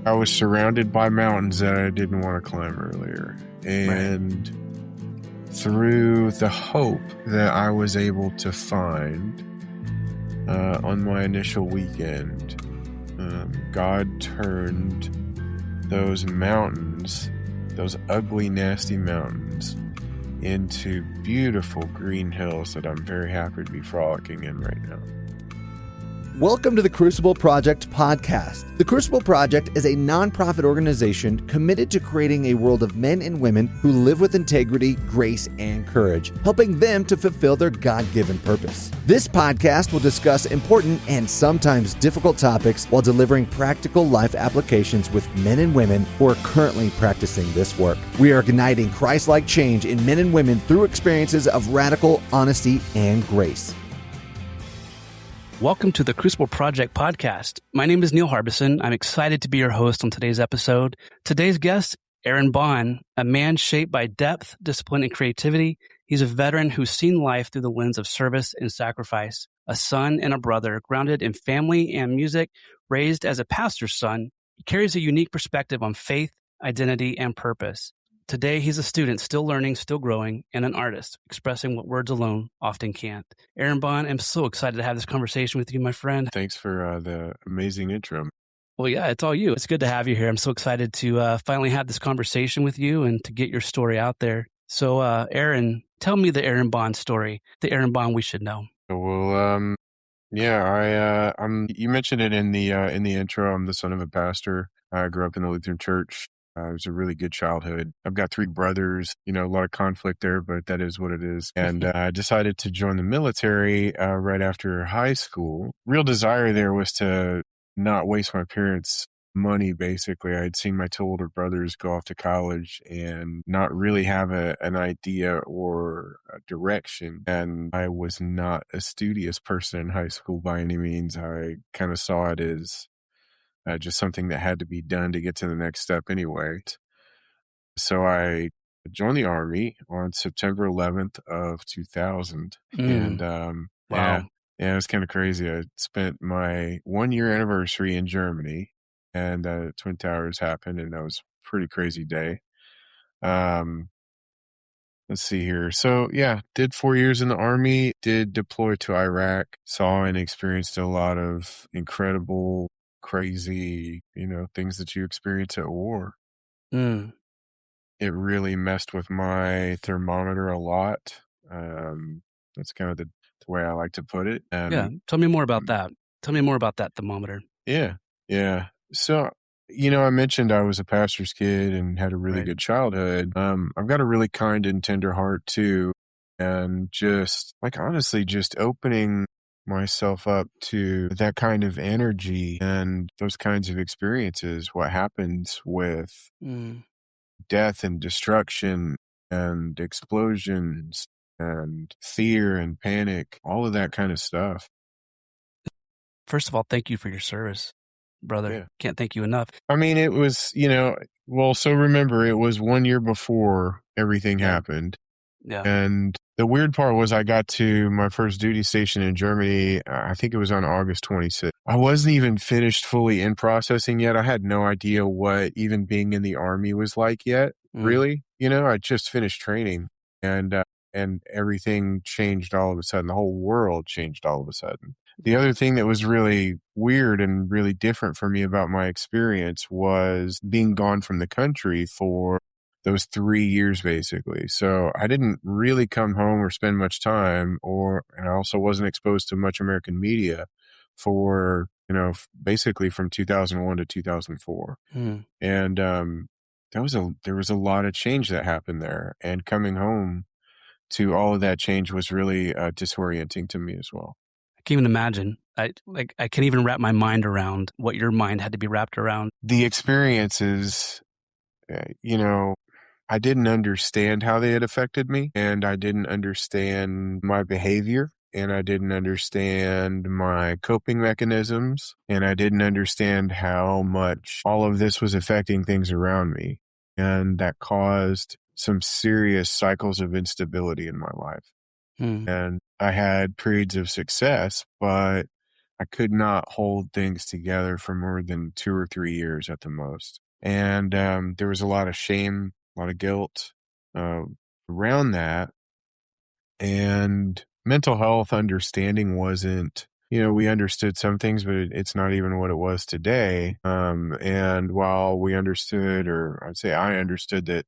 I was surrounded by mountains that I didn't want to climb earlier. And through the hope that I was able to find on my initial weekend, God turned those mountains, those ugly, nasty mountains, into beautiful green hills that I'm very happy to be frolicking in right now. Welcome to the Crucible Project Podcast. The Crucible Project is a nonprofit organization committed to creating a world of men and women who live with integrity, grace, and courage, helping them to fulfill their God-given purpose. This podcast will discuss important and sometimes difficult topics while delivering practical life applications with men and women who are currently practicing this work. We are igniting Christ-like change in men and women through experiences of radical honesty and grace. Welcome to the Crucible Project Podcast. My name is Neil Harbison. I'm excited to be your host on today's episode. Today's guest, Bahn, a man shaped by depth, discipline, and creativity. He's a veteran who's seen life through the lens of service and sacrifice, a son and a brother, grounded in family and music, raised as a pastor's son. He carries a unique perspective on faith, identity, and purpose. Today, he's a student still learning, still growing, and an artist expressing what words alone often can't. Bahn, I'm so excited to have this conversation with you, my friend. Thanks for the amazing intro. Well, yeah, it's all you. It's good to have you here. I'm so excited to finally have this conversation with you and to get your story out there. So, Aaron, tell me the Bahn story, the Bahn we should know. Well, you mentioned it in the intro. I'm the son of a pastor. I grew up in the Lutheran church. It was a really good childhood. I've got 3 brothers, a lot of conflict there, but that is what it is. And I decided to join the military right after high school. Real desire there was to not waste my parents' money, basically. I had seen my 2 older brothers go off to college and not really have an idea or a direction. And I was not a studious person in high school by any means. I kind of saw it as just something that had to be done to get to the next step anyway. So I joined the Army on September 11th of 2000. And wow. Yeah, it was kind of crazy. I spent my 1-year anniversary in Germany, and Twin Towers happened, and that was a pretty crazy day. Let's see here. So yeah, did 4 years in the Army, did deploy to Iraq, saw and experienced a lot of incredible, crazy, things that you experience at war. It really messed with my thermometer a lot. That's kind of the way I like to put it. Yeah. Tell me more about that. Tell me more about that thermometer. Yeah. So, I mentioned I was a pastor's kid and had a really good childhood. I've got a really kind and tender heart too. And just honestly, just opening myself up to that kind of energy and those kinds of experiences, what happens with death and destruction and explosions and fear and panic, all of that kind of stuff. First of all, thank you for your service, brother. Yeah. Can't thank you enough. I mean, it was, so remember, it was 1 year before everything happened. Yeah. And the weird part was I got to my first duty station in Germany, I think it was on August 26th. I wasn't even finished fully in processing yet. I had no idea what even being in the Army was like yet, really. I just finished training and everything changed all of a sudden. The whole world changed all of a sudden. The other thing that was really weird and really different for me about my experience was being gone from the country for those 3 years, basically. So I didn't really come home or spend much time, and I also wasn't exposed to much American media for, basically from 2001 to 2004. And there was a lot of change that happened there. And coming home to all of that change was really disorienting to me as well. I can't even imagine. I can't even wrap my mind around what your mind had to be wrapped around. The experiences, I didn't understand how they had affected me, and I didn't understand my behavior, and I didn't understand my coping mechanisms, and I didn't understand how much all of this was affecting things around me. And that caused some serious cycles of instability in my life. And I had periods of success, but I could not hold things together for more than 2 or 3 years at the most. And there was a lot of shame, a lot of guilt uh, around that. And mental health understanding wasn't, we understood some things, but it's not even what it was today. And while we understood, or I'd say I understood that,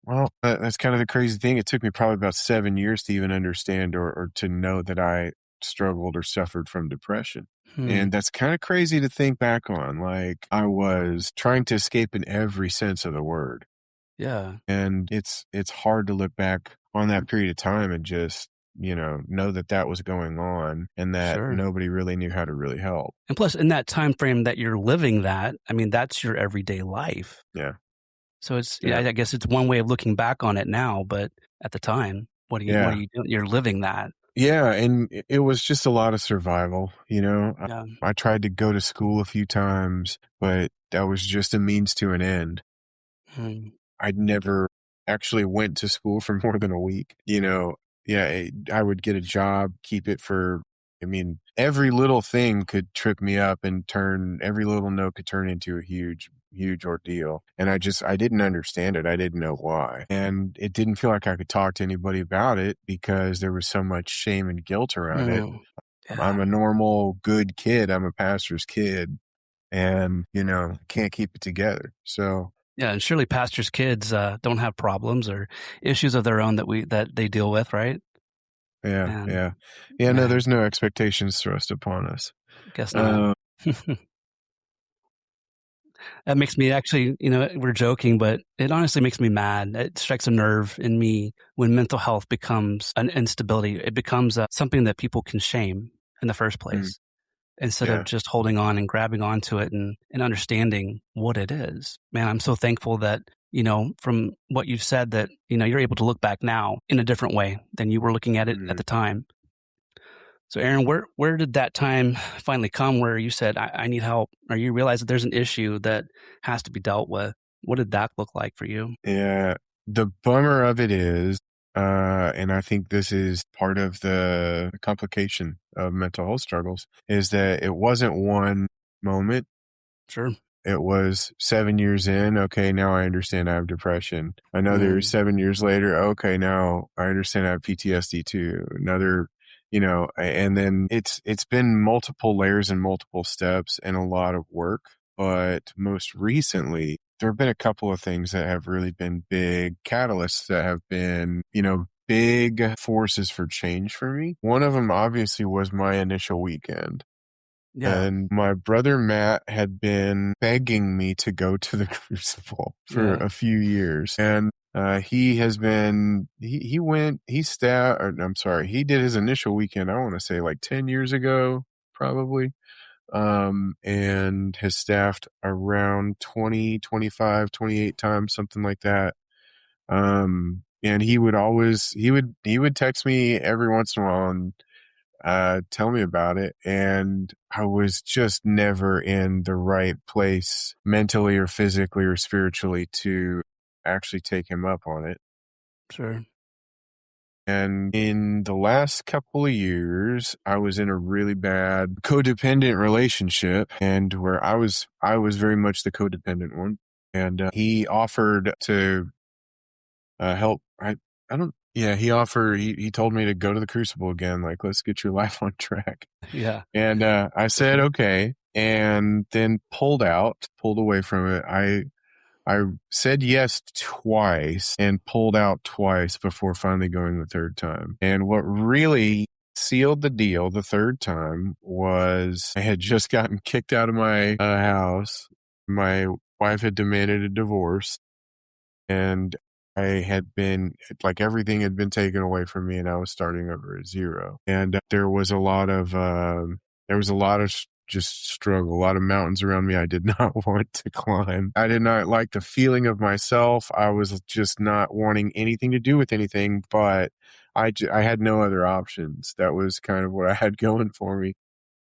well, that's kind of the crazy thing. It took me probably about 7 years to even understand or to know that I struggled or suffered from depression. Hmm. And that's kind of crazy to think back on. Like, I was trying to escape in every sense of the word. Yeah. And it's hard to look back on that period of time and just, know that that was going on and that Sure. nobody really knew how to really help. And plus, in that time frame that you're living that, I mean, that's your everyday life. Yeah. So it's, Yeah. I guess it's one way of looking back on it now, but at the time, what are you Yeah. doing? You're living that. Yeah. And it was just a lot of survival. Yeah. I tried to go to school a few times, but that was just a means to an end. Hmm. I'd never actually went to school for more than a week. Yeah, I would get a job, keep it for, every little thing could trip me up and every little note could turn into a huge, huge ordeal. And I didn't understand it. I didn't know why. And it didn't feel like I could talk to anybody about it because there was so much shame and guilt around it. Yeah. I'm a normal, good kid. I'm a pastor's kid and, can't keep it together. So, Yeah, and surely pastors' kids don't have problems or issues of their own that they deal with, right? yeah, And yeah. Yeah, no, yeah, there's no expectations thrust upon us. guess not. That makes me actually, we're joking, but it honestly makes me mad. It strikes a nerve in me when mental health becomes an instability. It becomes something that people can shame in the first place instead of Yeah. just holding on and grabbing onto it and understanding what it is. Man, I'm so thankful that, from what you've said that, you're able to look back now in a different way than you were looking at it at the time. So Aaron, where did that time finally come where you said, I need help, or you realize that there's an issue that has to be dealt with? What did that look like for you? Yeah. The bummer of it is, and I think this is part of the complication of mental health struggles, is that it wasn't one moment. Sure. It was 7 years in. Okay, now I understand I have depression. Another 7 years later. Okay, now I understand I have PTSD too. Another, and then it's been multiple layers and multiple steps and a lot of work. But most recently, there have been a couple of things that have really been big catalysts that have been, big forces for change for me. One of them obviously was my initial weekend. Yeah. And my brother Matt had been begging me to go to the Crucible for a few years. And he has been, he did his initial weekend, I want to say like 10 years ago, probably. And has staffed around 20, 25, 28 times, something like that. And he would text me every once in a while and tell me about it. And I was just never in the right place mentally or physically or spiritually to actually take him up on it. Sure. And in the last couple of years, I was in a really bad codependent relationship and where I was very much the codependent one. And he offered to help. He told me to go to the Crucible again. Like, let's get your life on track. Yeah. And I said, okay. And then pulled away from it. I said yes twice and pulled out twice before finally going the third time. And what really sealed the deal the third time was I had just gotten kicked out of my house. My wife had demanded a divorce. And I had been like everything had been taken away from me and I was starting over at zero. And there was a lot of just struggle, a lot of mountains around me I did not want to climb. I did not like the feeling of myself. I was just not wanting anything to do with anything, but I had no other options. That was kind of what I had going for me.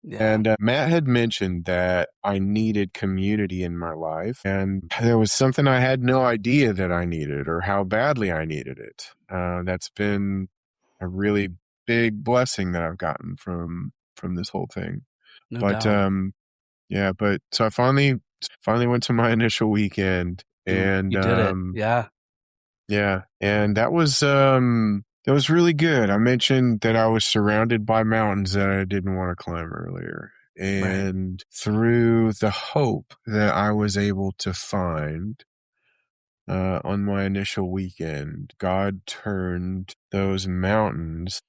Yeah. And Matt had mentioned that I needed community in my life. And there was something I had no idea that I needed or how badly I needed it. That's been a really big blessing that I've gotten from from this whole thing. No But doubt. but so I finally went to my initial weekend, and You did it. Yeah. and that was really good. I mentioned that I was surrounded by mountains that I didn't want to climb earlier. Right. And through the hope that I was able to find on my initial weekend, God turned those mountains,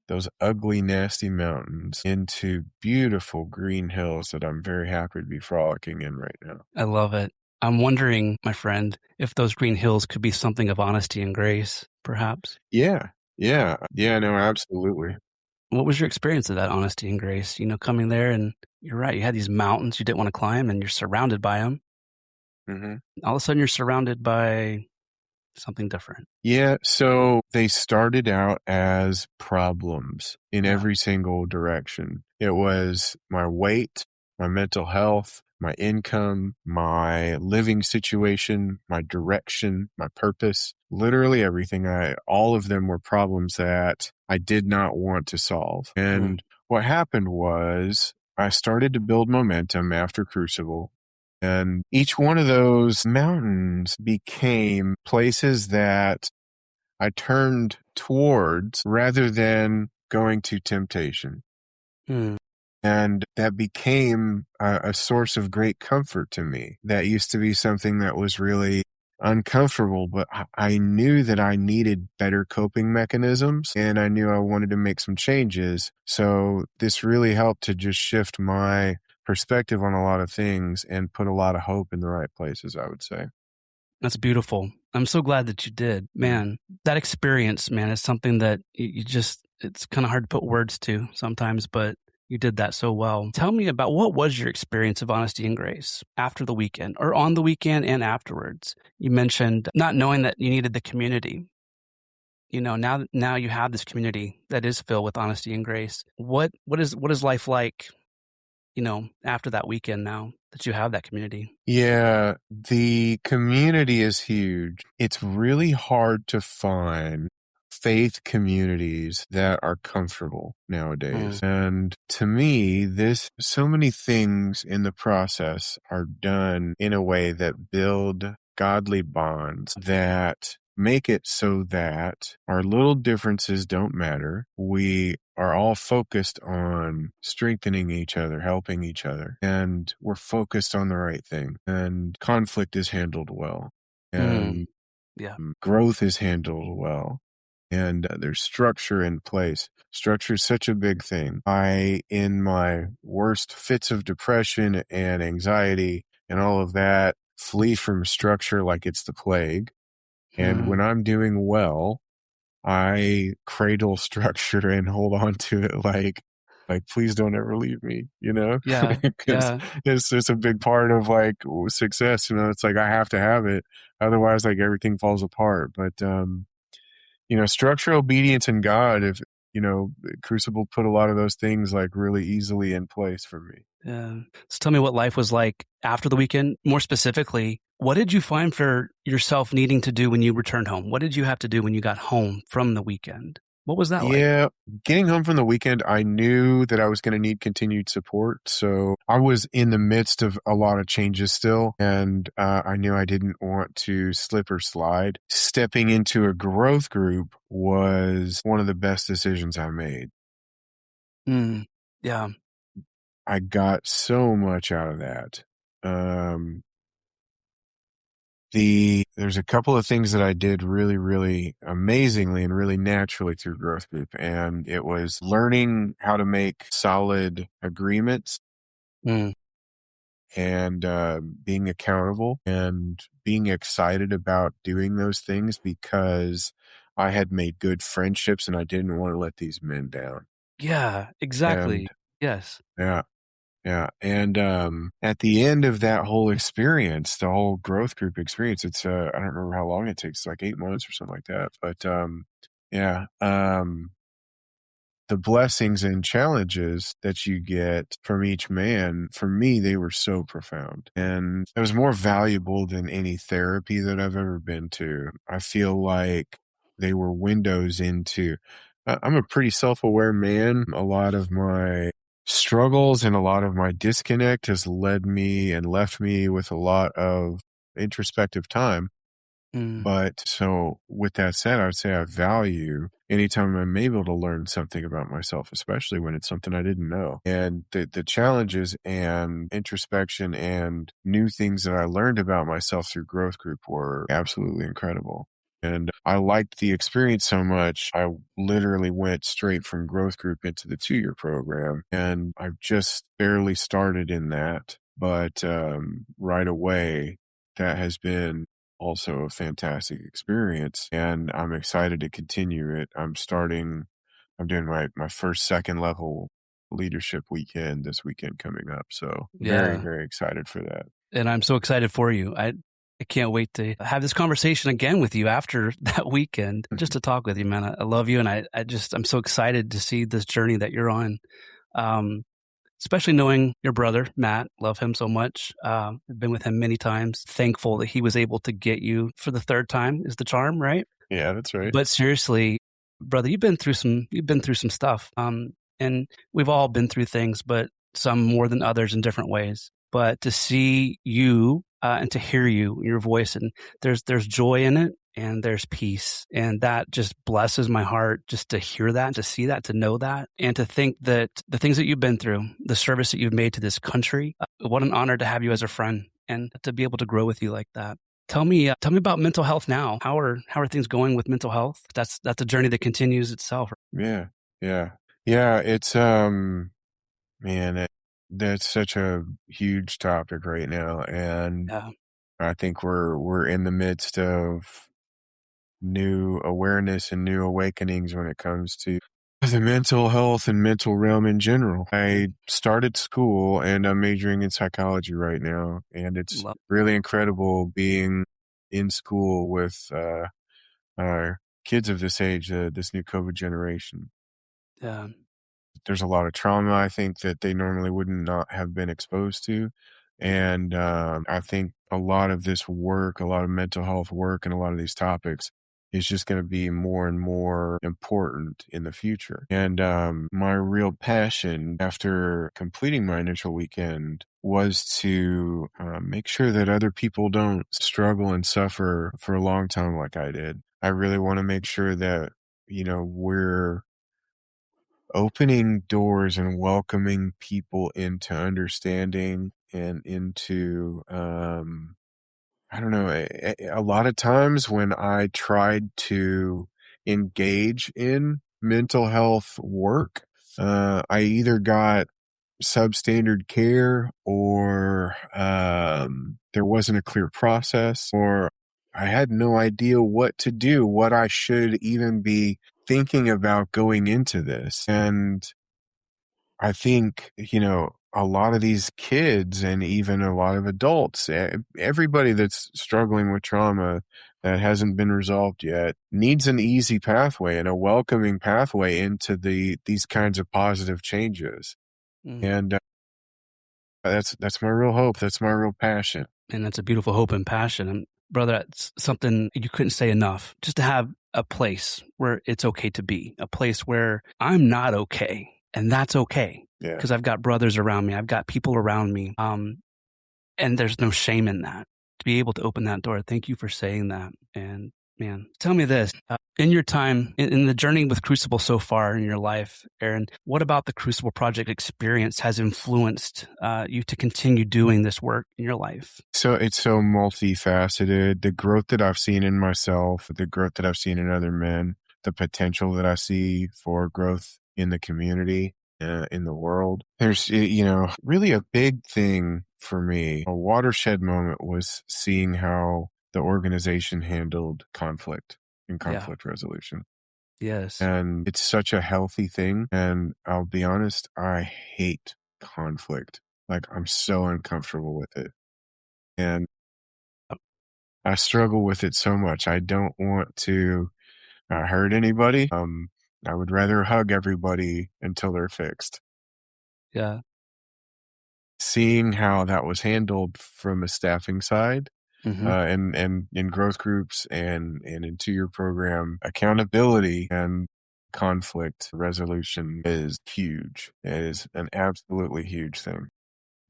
those ugly, nasty mountains, into beautiful green hills that I'm very happy to be frolicking in right now. I love it. I'm wondering, my friend, if those green hills could be something of honesty and grace, perhaps. Yeah. No, absolutely. What was your experience of that honesty and grace? Coming there, and you're right, you had these mountains you didn't want to climb, and you're surrounded by them. hmm All of a sudden, you're surrounded by something different. Yeah, so they started out as problems in Yeah. every single direction. It was my weight, my mental health, my income, my living situation, my direction, my purpose, literally everything. All of them were problems that I did not want to solve. Mm. And what happened was I started to build momentum after Crucible. And each one of those mountains became places that I turned towards rather than going to temptation. Mm. And that became a source of great comfort to me. That used to be something that was really uncomfortable, but I knew that I needed better coping mechanisms, and I knew I wanted to make some changes. So this really helped to just shift my perspective on a lot of things and put a lot of hope in the right places, I would say. That's beautiful. I'm so glad that you did. Man, that experience, man, is something that you just, it's kind of hard to put words to sometimes, but you did that so well. Tell me about what was your experience of honesty and grace after the weekend or on the weekend and afterwards? You mentioned not knowing that you needed the community. Now you have this community that is filled with honesty and grace. What is life like, after that weekend now that you have that community? Yeah, the community is huge. It's really hard to find faith communities that are comfortable nowadays. And to me, so many things in the process are done in a way that build godly bonds that make it so that our little differences don't matter. We are all focused on strengthening each other, helping each other, and we're focused on the right thing. And conflict is handled well, Mm. and Yeah. growth is handled well, and there's structure in place. Structure is such a big thing. In my worst fits of depression and anxiety and all of that, flee from structure like it's the plague. And when I'm doing well, I cradle structure and hold on to it like please don't ever leave me, Yeah. because Yeah. it's a big part of like success. It's like I have to have it, otherwise like everything falls apart. But structure, obedience, and God. If Crucible put a lot of those things like really easily in place for me. Yeah. So tell me what life was like after the weekend. More specifically, what did you find for yourself needing to do when you returned home? What did you have to do when you got home from the weekend? What was that like? Yeah, getting home from the weekend, I knew that I was going to need continued support. So I was in the midst of a lot of changes still, and I knew I didn't want to slip or slide. Stepping into a growth group was one of the best decisions I made. Yeah. I got so much out of that. There's a couple of things that I did really, really amazingly and really naturally through growth group. And it was learning how to make solid agreements Mm. and being accountable and being excited about doing those things because I had made good friendships and I didn't want to let these men down. Yeah, And exactly. Yes. yeah. Yeah. And at the end of that whole experience, the whole growth group experience, it's I don't remember how long it takes, like 8 months or something like that. But yeah, the blessings and challenges that you get from each man, for me, they were so profound. And it was more valuable than any therapy that I've ever been to. I feel like they were windows into I'm a pretty self-aware man. A lot of my struggles and a lot of my disconnect has led me and left me with a lot of introspective time. Mm, But so with that said, I would say I value anytime I'm able to learn something about myself, especially when it's something I didn't know. And the challenges and introspection and new things that I learned about myself through growth group were absolutely incredible. And I liked the experience so much, I literally went straight from growth group into the 2-year program. And I've just barely started in that. But right away, that has been also a fantastic experience, and I'm excited to continue it. I'm doing my first second level leadership weekend this weekend coming up. So very, yeah. very excited for that. And I'm so excited for you. I can't wait to have this conversation again with you after that weekend, just to talk with you, man. I love you. And I'm so excited to see this journey that you're on. Um, Especially knowing your brother, Matt, love him so much. I've been with him many times. Thankful that he was able to get you for the third time is the charm, right? Yeah, that's right. But seriously, brother, you've been through some stuff. And we've all been through things, but some more than others in different ways. But to see you and to hear your voice, and there's joy in it, and there's peace, and that just blesses my heart just to hear that, to see that, to know that, and to think that the things that you've been through, the service that you've made to this country, what an honor to have you as a friend and to be able to grow with you like that. Tell me about mental health now. How are things going with mental health? That's a journey that continues itself. Yeah, yeah, yeah. It's man, that's such a huge topic right now, and Yeah, I think we're in the midst of new awareness and new awakenings when it comes to the mental health and mental realm in general. I started school and I'm majoring in psychology right now, and it's love, really incredible being in school with kids of this age, this new COVID generation. yeah, There's a lot of trauma, I think, that they normally would not have been exposed to. And I think a lot of this work, a lot of mental health work, and a lot of these topics is just going to be more and more important in the future. And my real passion after completing my initial weekend was to make sure that other people don't struggle and suffer for a long time like I did. I really want to make sure that, we're opening doors and welcoming people into understanding and into I don't know, a lot of times when I tried to engage in mental health work, I either got substandard care or there wasn't a clear process, or I had no idea what to do, what I should even be thinking about going into this. And I think, a lot of these kids and even a lot of adults, everybody that's struggling with trauma that hasn't been resolved yet needs an easy pathway and a welcoming pathway into these kinds of positive changes. mm. And that's my real hope. That's my real passion. And that's a beautiful hope and passion. And brother, that's something you couldn't say enough. Just to have a place where it's okay to be, a place where I'm not okay, and that's okay. Yeah. Because I've got brothers around me, I've got people around me, and there's no shame in that. To be able to open that door, thank you for saying that. And man, tell me this: in your time in the journey with Crucible so far in your life, Aaron, what about the Crucible Project experience has influenced you to continue doing this work in your life? So it's so multifaceted. The growth that I've seen in myself, the growth that I've seen in other men, the potential that I see for growth in the community, in the world. There's, really a big thing for me. A watershed moment was seeing how the organization handled conflict and Yeah. conflict resolution. Yes. And it's such a healthy thing. And I'll be honest, I hate conflict. Like, I'm so uncomfortable with it. And I struggle with it so much. I don't want to hurt anybody. I would rather hug everybody until they're fixed. Yeah. Seeing how that was handled from a staffing side, Mm-hmm. and in growth groups and into your program, accountability and conflict resolution is huge. It is an absolutely huge thing.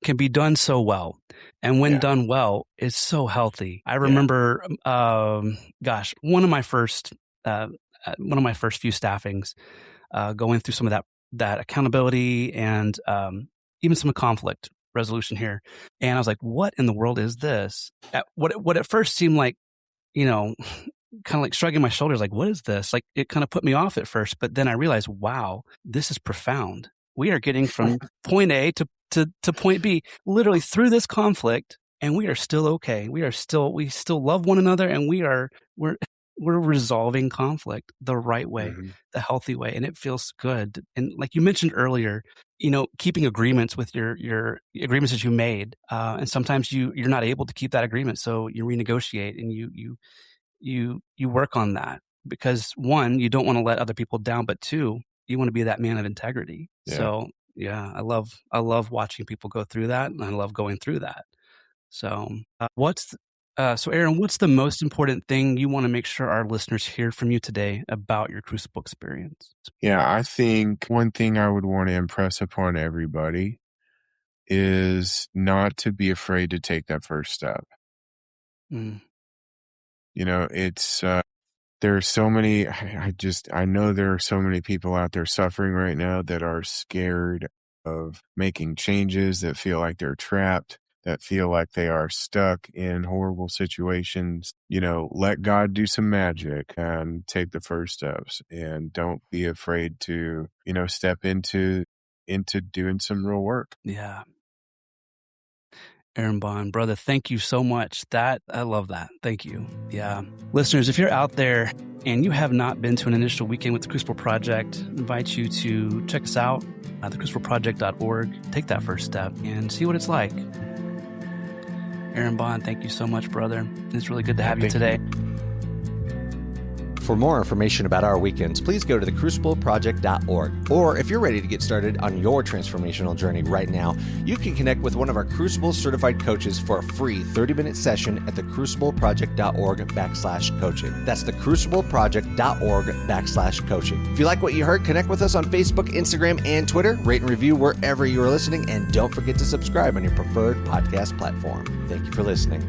Can be done so well. And when Yeah. done well, it's so healthy. I Yeah. remember, one of my first few staffings, going through some of that accountability and even some conflict resolution here. And I was like, what in the world is this? What at first seemed like, kind of like shrugging my shoulders, like, what is this? Like, it kind of put me off at first, but then I realized, wow, this is profound. We are getting from point A to point B, literally through this conflict, and we are still okay. We still love one another, and we're resolving conflict the right way, Mm-hmm. the healthy way, and it feels good. And like you mentioned earlier, keeping agreements with your agreements that you made, and sometimes you're not able to keep that agreement, so you renegotiate and you work on that, because one, you don't want to let other people down, but two, you want to be that man of integrity. Yeah. So yeah, I love watching people go through that, and I love going through that. So so Aaron, what's the most important thing you want to make sure our listeners hear from you today about your Crucible experience? Yeah, I think one thing I would want to impress upon everybody is not to be afraid to take that first step. Mm. It's there are so many, I know there are so many people out there suffering right now that are scared of making changes, that feel like they're trapped, that feel like they are stuck in horrible situations. Let God do some magic and take the first steps, and don't be afraid to, step into doing some real work. Yeah. Aaron Bahn, brother, thank you so much. I love that. Thank you. Yeah. Listeners, if you're out there and you have not been to an initial weekend with the Crucible Project, I invite you to check us out at thecrucibleproject.org. Take that first step and see what it's like. Aaron Bahn, thank you so much, brother. It's really good to have you today. For more information about our weekends, please go to thecrucibleproject.org. Or if you're ready to get started on your transformational journey right now, you can connect with one of our Crucible certified coaches for a free 30-minute session at thecrucibleproject.org/coaching. That's thecrucibleproject.org/coaching. If you like what you heard, connect with us on Facebook, Instagram, and Twitter. Rate and review wherever you are listening, and don't forget to subscribe on your preferred podcast platform. Thank you for listening.